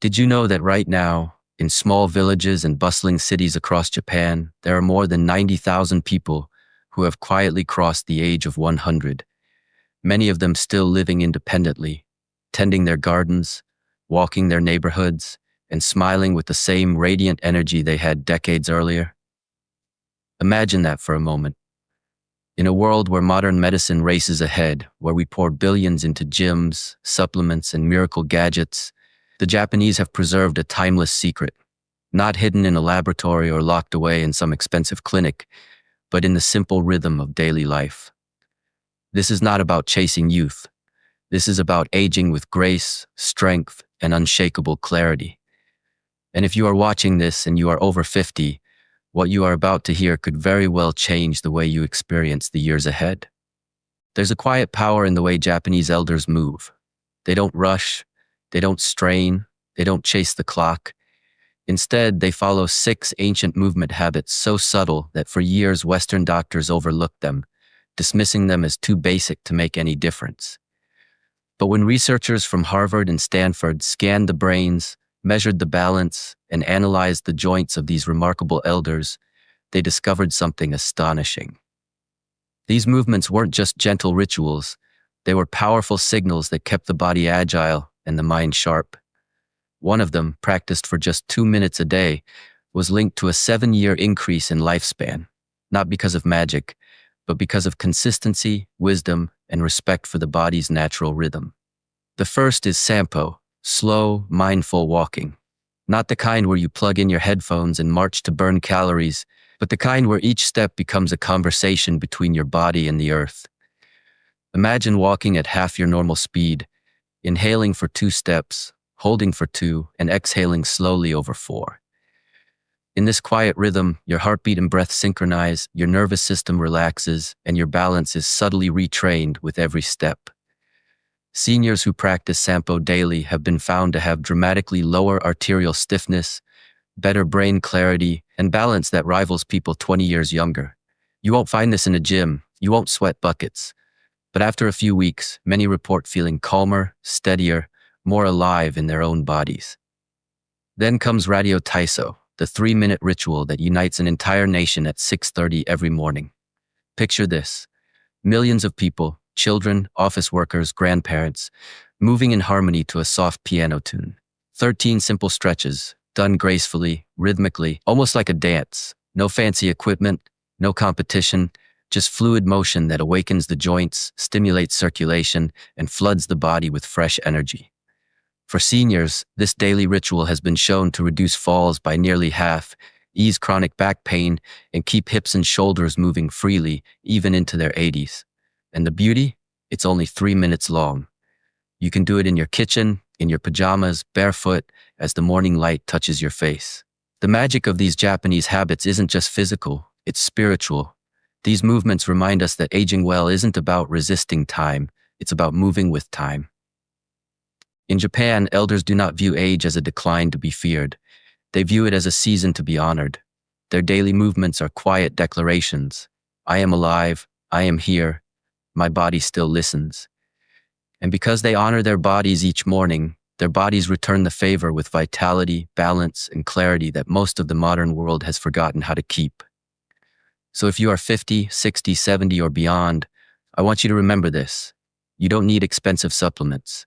Did you know that right now, in small villages and bustling cities across Japan, there are more than 90,000 people who have quietly crossed the age of 100, many of them still living independently, tending their gardens, walking their neighborhoods, and smiling with the same radiant energy they had decades earlier? Imagine that for a moment. In a world where modern medicine races ahead, where we pour billions into gyms, supplements, and miracle gadgets, the Japanese have preserved a timeless secret, not hidden in a laboratory or locked away in some expensive clinic, but in the simple rhythm of daily life. This is not about chasing youth. This is about aging with grace, strength, and unshakable clarity. And if you are watching this and you are over 50, what you are about to hear could very well change the way you experience the years ahead. There's a quiet power in the way Japanese elders move. They don't rush, they don't strain, they don't chase the clock. Instead, they follow 6 ancient movement habits so subtle that for years Western doctors overlooked them, dismissing them as too basic to make any difference. But when researchers from Harvard and Stanford scanned the brains, measured the balance, and analyzed the joints of these remarkable elders, they discovered something astonishing. These movements weren't just gentle rituals, they were powerful signals that kept the body agile and the mind sharp. One of them, practiced for just 2 minutes a day, was linked to a 7-year increase in lifespan, not because of magic, but because of consistency, wisdom, and respect for the body's natural rhythm. The first is Sampo, slow, mindful walking. Not the kind where you plug in your headphones and march to burn calories, but the kind where each step becomes a conversation between your body and the earth. Imagine walking at half your normal speed, inhaling for 2 steps, holding for 2, and exhaling slowly over 4. In this quiet rhythm, your heartbeat and breath synchronize, your nervous system relaxes, and your balance is subtly retrained with every step. Seniors who practice Sampo daily have been found to have dramatically lower arterial stiffness, better brain clarity, and balance that rivals people 20 years younger. You won't find this in a gym, you won't sweat buckets. But after a few weeks, many report feeling calmer, steadier, more alive in their own bodies. Then comes Radio Taiso, the 3-minute ritual that unites an entire nation at 6:30 every morning. Picture this: millions of people, children, office workers, grandparents, moving in harmony to a soft piano tune. 13 simple stretches, done gracefully, rhythmically, almost like a dance. No fancy equipment, no competition, just fluid motion that awakens the joints, stimulates circulation, and floods the body with fresh energy. For seniors, this daily ritual has been shown to reduce falls by nearly half, ease chronic back pain, and keep hips and shoulders moving freely, even into their 80s. And the beauty? It's only 3 minutes long. You can do it in your kitchen, in your pajamas, barefoot, as the morning light touches your face. The magic of these Japanese habits isn't just physical, it's spiritual. These movements remind us that aging well isn't about resisting time, it's about moving with time. In Japan, elders do not view age as a decline to be feared. They view it as a season to be honored. Their daily movements are quiet declarations. I am alive, I am here, my body still listens. And because they honor their bodies each morning, their bodies return the favor with vitality, balance, and clarity that most of the modern world has forgotten how to keep. So if you are 50, 60, 70, or beyond, I want you to remember this. You don't need expensive supplements.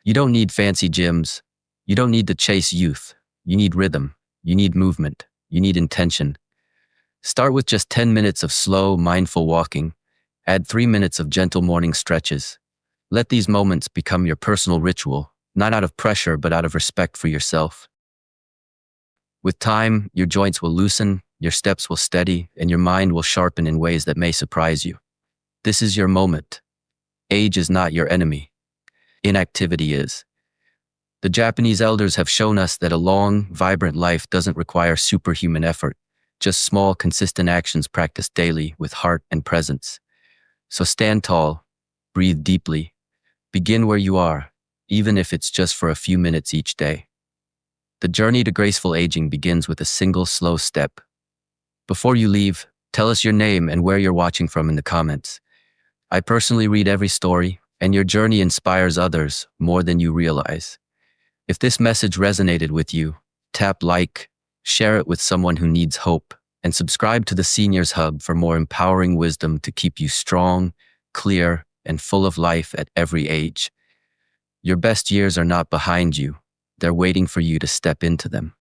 You don't need fancy gyms. You don't need to chase youth. You need rhythm. You need movement. You need intention. Start with just 10 minutes of slow, mindful walking. Add 3 minutes of gentle morning stretches. Let these moments become your personal ritual, not out of pressure, but out of respect for yourself. With time, your joints will loosen, your steps will steady, and your mind will sharpen in ways that may surprise you. This is your moment. Age is not your enemy. Inactivity is. The Japanese elders have shown us that a long, vibrant life doesn't require superhuman effort, just small, consistent actions practiced daily with heart and presence. So stand tall, breathe deeply, begin where you are, even if it's just for a few minutes each day. The journey to graceful aging begins with a single slow step. Before you leave, tell us your name and where you're watching from in the comments. I personally read every story, and your journey inspires others more than you realize. If this message resonated with you, tap like, share it with someone who needs hope, and subscribe to the Seniors Hub for more empowering wisdom to keep you strong, clear, and full of life at every age. Your best years are not behind you. They're waiting for you to step into them.